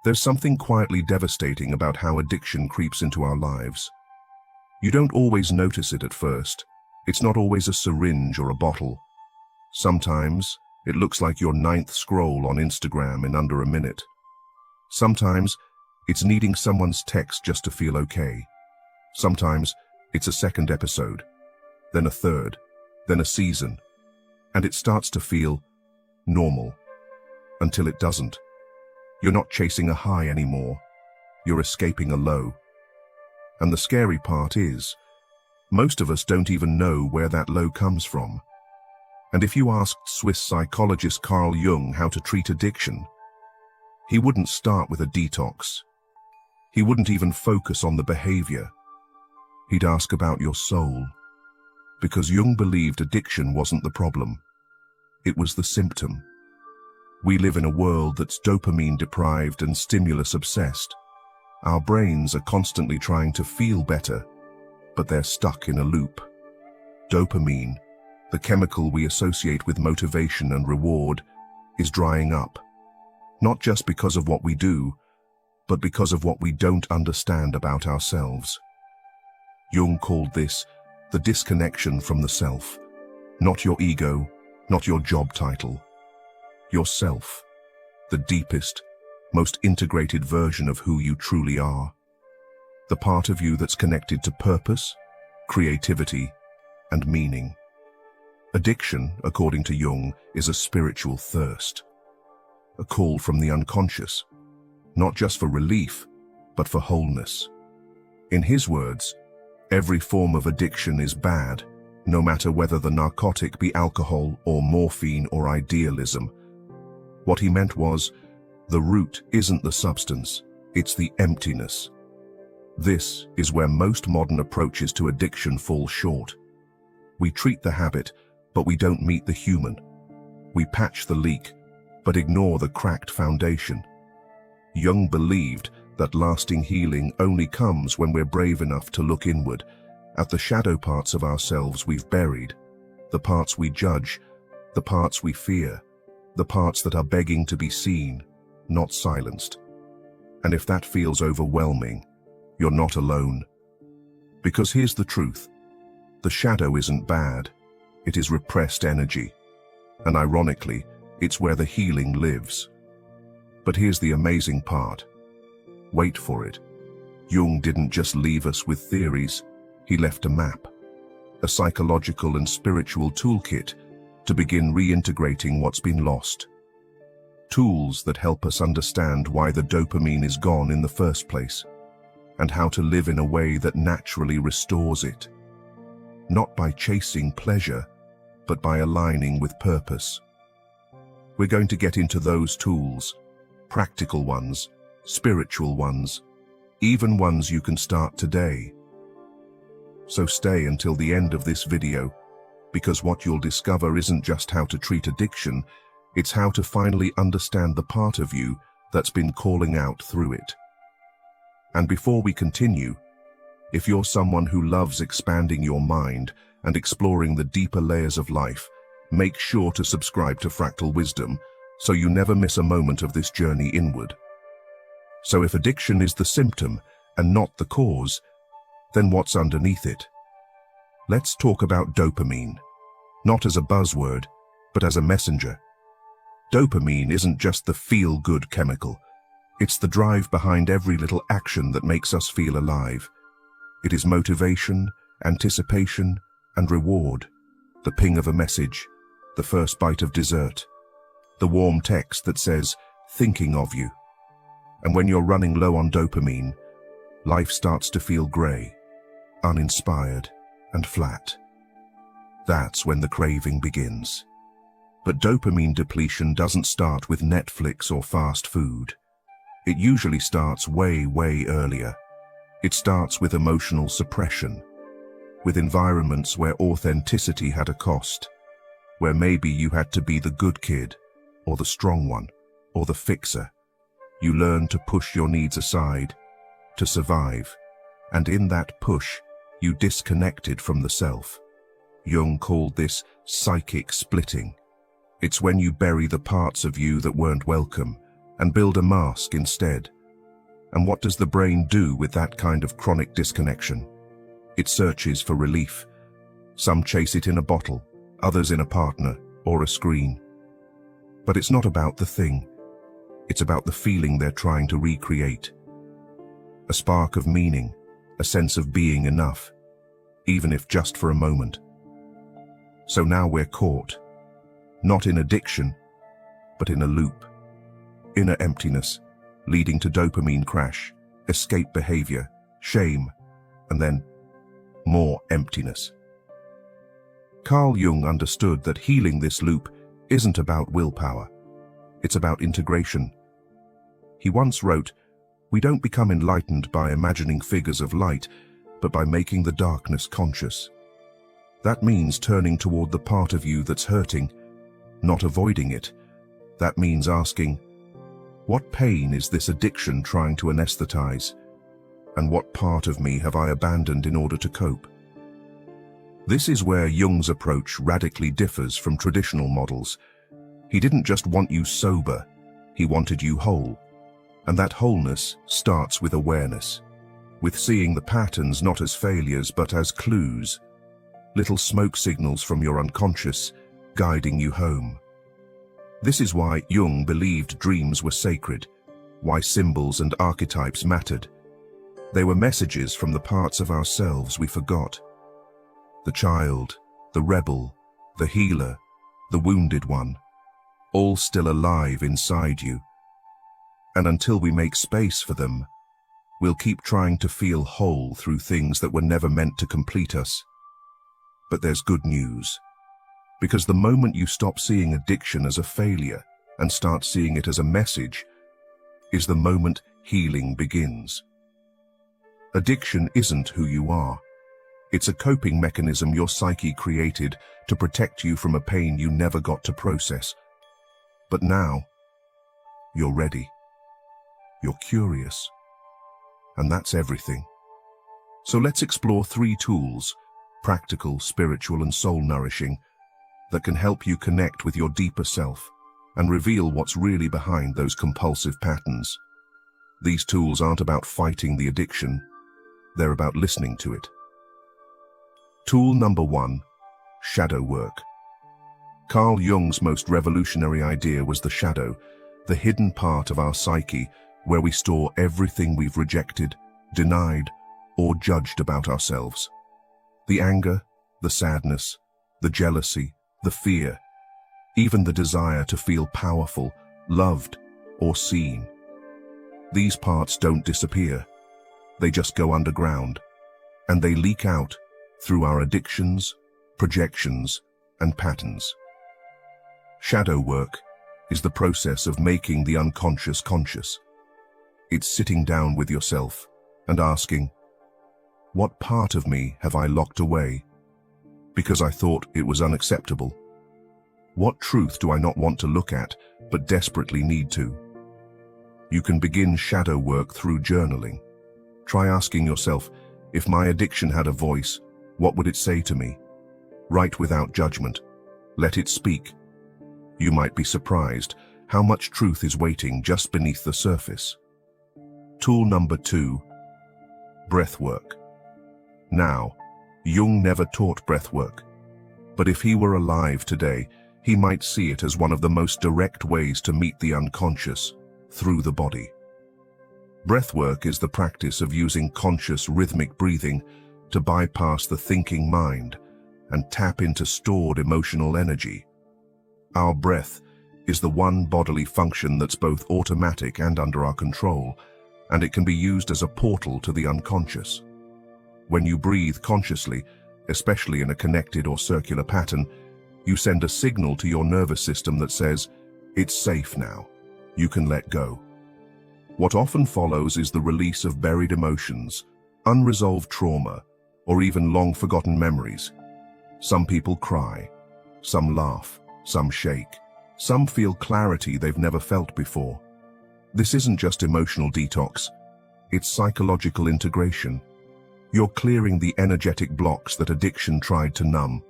There's something quietly devastating about how addiction creeps into our lives. You don't always notice it at first. It's not always a syringe or a bottle. Sometimes, it looks like your 9th scroll on Instagram in under a minute. Sometimes, it's needing someone's text just to feel okay. Sometimes, it's a second episode, then a third, then a season, and it starts to feel normal, until it doesn't. You're not chasing a high anymore. You're escaping a low. And the scary part is, most of us don't even know where that low comes from. And if you asked Swiss psychologist Carl Jung how to treat addiction, he wouldn't start with a detox. He wouldn't even focus on the behavior. He'd ask about your soul. Because Jung believed addiction wasn't the problem. It was the symptom. We live in a world that's dopamine deprived and stimulus obsessed. Our brains are constantly trying to feel better, but they're stuck in a loop. Dopamine, the chemical we associate with motivation and reward, is drying up. Not just because of what we do, but because of what we don't understand about ourselves. Jung called this the disconnection from the self. Not your ego, not your job title. Yourself, the deepest, most integrated version of who you truly are. The part of you that's connected to purpose, creativity, and meaning. Addiction, according to Jung, is a spiritual thirst. A call from the unconscious, not just for relief, but for wholeness. In his words, every form of addiction is bad, no matter whether the narcotic be alcohol or morphine or idealism. What he meant was, the root isn't the substance, it's the emptiness. This is where most modern approaches to addiction fall short. We treat the habit, but we don't meet the human. We patch the leak, but ignore the cracked foundation. Jung believed that lasting healing only comes when we're brave enough to look inward, at the shadow parts of ourselves we've buried, the parts we judge, the parts we fear, the parts that are begging to be seen, not silenced. And if that feels overwhelming, you're not alone. Because here's the truth. The shadow isn't bad. It is repressed energy. And ironically, it's where the healing lives. But here's the amazing part. Wait for it. Jung didn't just leave us with theories. He left a map, a psychological and spiritual toolkit to begin reintegrating what's been lost. Tools that help us understand why the dopamine is gone in the first place, and how to live in a way that naturally restores it. Not by chasing pleasure, but by aligning with purpose. We're going to get into those tools, practical ones, spiritual ones, even ones you can start today. So stay until the end of this video, because what you'll discover isn't just how to treat addiction, it's how to finally understand the part of you that's been calling out through it. And before we continue, if you're someone who loves expanding your mind and exploring the deeper layers of life, make sure to subscribe to Fractal Wisdom so you never miss a moment of this journey inward. So if addiction is the symptom and not the cause, then what's underneath it? Let's talk about dopamine, not as a buzzword, but as a messenger. Dopamine isn't just the feel-good chemical. It's the drive behind every little action that makes us feel alive. It is motivation, anticipation, and reward. The ping of a message, the first bite of dessert, the warm text that says, "thinking of you." And when you're running low on dopamine, life starts to feel grey, uninspired, and flat. That's when the craving begins. But dopamine depletion doesn't start with Netflix or fast food. It usually starts way earlier. It starts with emotional suppression, with environments where authenticity had a cost, where maybe you had to be the good kid, or the strong one, or the fixer. You learn to push your needs aside, to survive, and in that push, you disconnected from the self. Jung called this psychic splitting. It's when you bury the parts of you that weren't welcome and build a mask instead, And what does the brain do with that kind of chronic disconnection? It searches for relief. Some chase it in a bottle, others in a partner or a screen. But it's not about the thing. It's about the feeling they're trying to recreate. A spark of meaning, a sense of being enough, even if just for a moment. So now we're caught, not in addiction, but in a loop. Inner emptiness, leading to dopamine crash, escape behavior, shame, and then more emptiness. Carl Jung understood that healing this loop isn't about willpower. It's about integration. He once wrote, "We don't become enlightened by imagining figures of light, but by making the darkness conscious." That means turning toward the part of you that's hurting, not avoiding it. That means asking, what pain is this addiction trying to anesthetize? And what part of me have I abandoned in order to cope? This is where Jung's approach radically differs from traditional models. He didn't just want you sober, he wanted you whole. And that wholeness starts with awareness, with seeing the patterns not as failures but as clues, little smoke signals from your unconscious guiding you home. This is why Jung believed dreams were sacred, why symbols and archetypes mattered. They were messages from the parts of ourselves we forgot. The child, the rebel, the healer, the wounded one, all still alive inside you. And until we make space for them, we'll keep trying to feel whole through things that were never meant to complete us. But there's good news. Because the moment you stop seeing addiction as a failure and start seeing it as a message, is the moment healing begins. Addiction isn't who you are. It's a coping mechanism your psyche created to protect you from a pain you never got to process. But now, you're ready. You're curious. And that's everything. So let's explore 3 tools, practical, spiritual, and soul-nourishing, that can help you connect with your deeper self and reveal what's really behind those compulsive patterns. These tools aren't about fighting the addiction, they're about listening to it. Tool number 1, shadow work. Carl Jung's most revolutionary idea was the shadow, the hidden part of our psyche where we store everything we've rejected, denied, or judged about ourselves. The anger, the sadness, the jealousy, the fear, even the desire to feel powerful, loved, or seen. These parts don't disappear. They just go underground, and they leak out through our addictions, projections, and patterns. Shadow work is the process of making the unconscious conscious. It's sitting down with yourself and asking, what part of me have I locked away because I thought it was unacceptable? What truth do I not want to look at but desperately need to? You can begin shadow work through journaling. Try asking yourself, if my addiction had a voice, what would it say to me? Write without judgment. Let it speak. You might be surprised how much truth is waiting just beneath the surface. Tool number 2, breath work. Now, Jung never taught breath work, but if he were alive today, he might see it as one of the most direct ways to meet the unconscious, through the body. Breathwork is the practice of using conscious rhythmic breathing to bypass the thinking mind and tap into stored emotional energy. Our breath is the one bodily function that's both automatic and under our control, and it can be used as a portal to the unconscious. When you breathe consciously, especially in a connected or circular pattern, you send a signal to your nervous system that says, it's safe now, you can let go. What often follows is the release of buried emotions, unresolved trauma, or even long-forgotten memories. Some people cry, some laugh, some shake, some feel clarity they've never felt before. This isn't just emotional detox, it's psychological integration. You're clearing the energetic blocks that addiction tried to numb.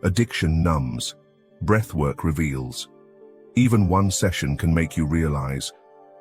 Addiction numbs, breathwork reveals. Even one session can make you realize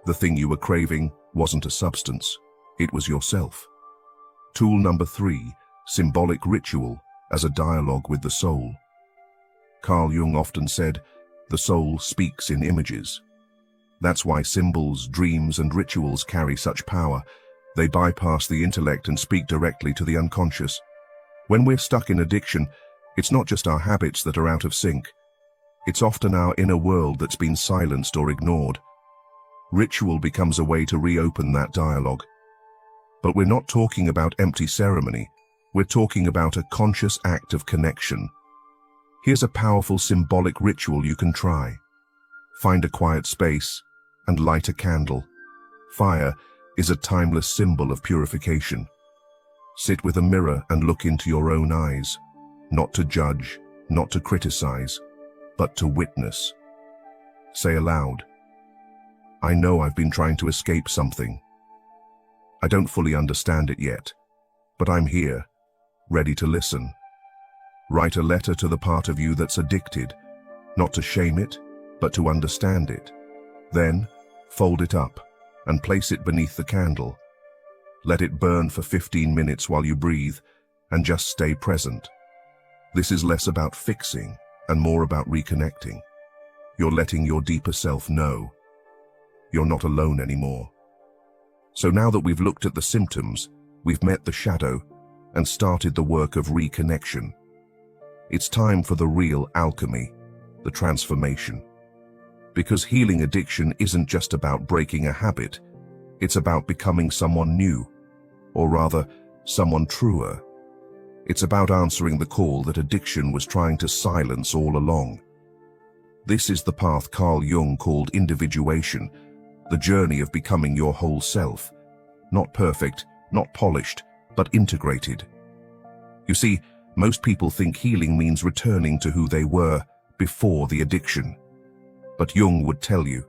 the thing you were craving wasn't a substance, it was yourself. Tool number 3, symbolic ritual as a dialogue with the soul. Carl Jung often said, the soul speaks in images. That's why symbols, dreams, and rituals carry such power. They bypass the intellect and speak directly to the unconscious. When we're stuck in addiction, it's not just our habits that are out of sync. It's often our inner world that's been silenced or ignored. Ritual becomes a way to reopen that dialogue. But we're not talking about empty ceremony. We're talking about a conscious act of connection. Here's a powerful symbolic ritual you can try. Find a quiet space and light a candle. Fire is a timeless symbol of purification. Sit with a mirror and look into your own eyes, not to judge, not to criticize, but to witness. Say aloud, I know I've been trying to escape something. I don't fully understand it yet, but I'm here, ready to listen. Write a letter to the part of you that's addicted, not to shame it, but to understand it. Then, fold it up and place it beneath the candle. Let it burn for 15 minutes while you breathe and just stay present. This is less about fixing and more about reconnecting. You're letting your deeper self know you're not alone anymore. So now that we've looked at the symptoms, we've met the shadow and started the work of reconnection. It's time for the real alchemy, the transformation. Because healing addiction isn't just about breaking a habit, it's about becoming someone new, or rather, someone truer. It's about answering the call that addiction was trying to silence all along. This is the path Carl Jung called individuation, the journey of becoming your whole self. Not perfect, not polished, but integrated. You see, most people think healing means returning to who they were before the addiction. But Jung would tell you,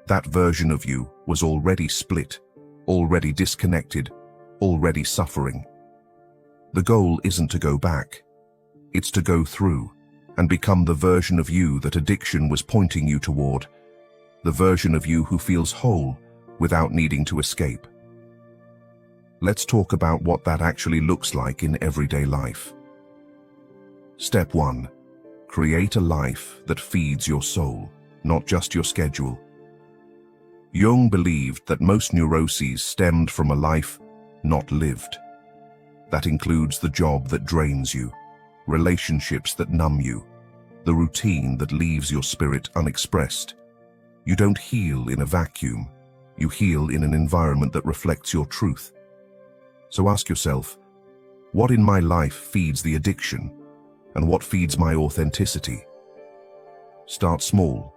that version of you was already split, already disconnected, already suffering. The goal isn't to go back. It's to go through and become the version of you that addiction was pointing you toward. The version of you who feels whole without needing to escape. Let's talk about what that actually looks like in everyday life. Step 1. Create a life that feeds your soul, not just your schedule. Jung believed that most neuroses stemmed from a life not lived. That includes the job that drains you, relationships that numb you, the routine that leaves your spirit unexpressed. You don't heal in a vacuum. You heal in an environment that reflects your truth. So ask yourself, what in my life feeds the addiction, and what feeds my authenticity? Start small.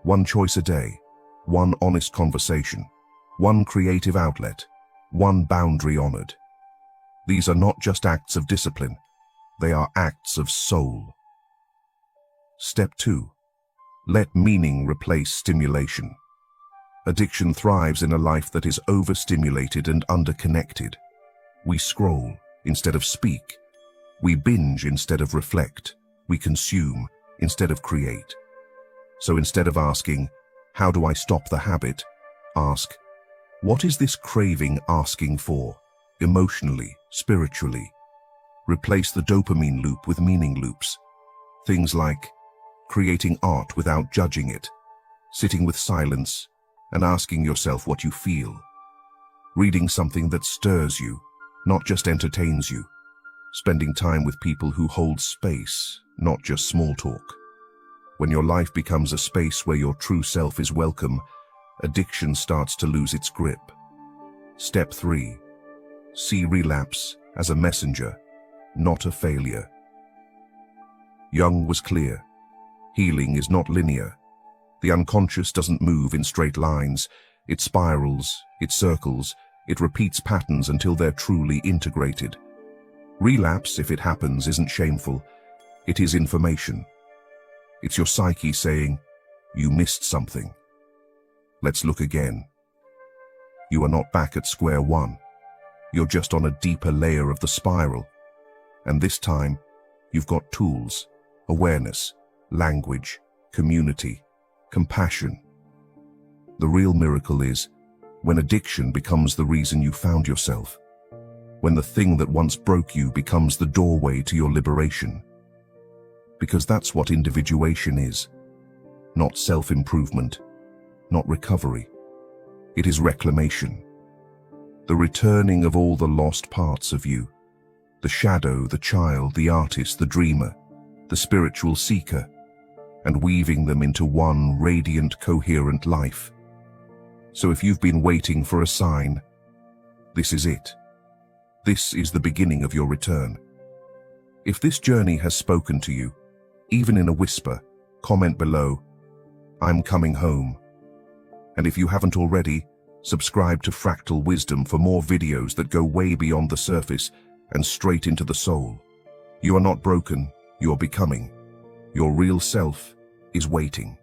One choice a day, one honest conversation, one creative outlet, one boundary honored. These are not just acts of discipline, they are acts of soul. Step 2. Let meaning replace stimulation. Addiction thrives in a life that is overstimulated and underconnected. We scroll instead of speak. We binge instead of reflect. We consume instead of create. So instead of asking, how do I stop the habit? Ask, what is this craving asking for? Emotionally, spiritually. Replace the dopamine loop with meaning loops. Things like creating art without judging it, sitting with silence and asking yourself what you feel. Reading something that stirs you, not just entertains you. Spending time with people who hold space, not just small talk. When your life becomes a space where your true self is welcome, addiction starts to lose its grip. Step 3. See relapse as a messenger, not a failure. Jung was clear. Healing is not linear. The unconscious doesn't move in straight lines. It spirals, it circles, it repeats patterns until they're truly integrated. Relapse, if it happens, isn't shameful. It is information. It's your psyche saying, you missed something. Let's look again. You are not back at square one. You're just on a deeper layer of the spiral. And this time, you've got tools, awareness, language, community, compassion. The real miracle is, When addiction becomes the reason you found yourself. When the thing that once broke you becomes the doorway to your liberation. Because that's what individuation is. Not self-improvement, not recovery. It is reclamation. The returning of all the lost parts of you. The shadow, the child, the artist, the dreamer, the spiritual seeker, and weaving them into one radiant, coherent life. So if you've been waiting for a sign, this is it. This is the beginning of your return. If this journey has spoken to you, even in a whisper, comment below, "I'm coming home." And if you haven't already, subscribe to Fractal Wisdom for more videos that go way beyond the surface and straight into the soul. You are not broken, you are becoming. Your real self is waiting.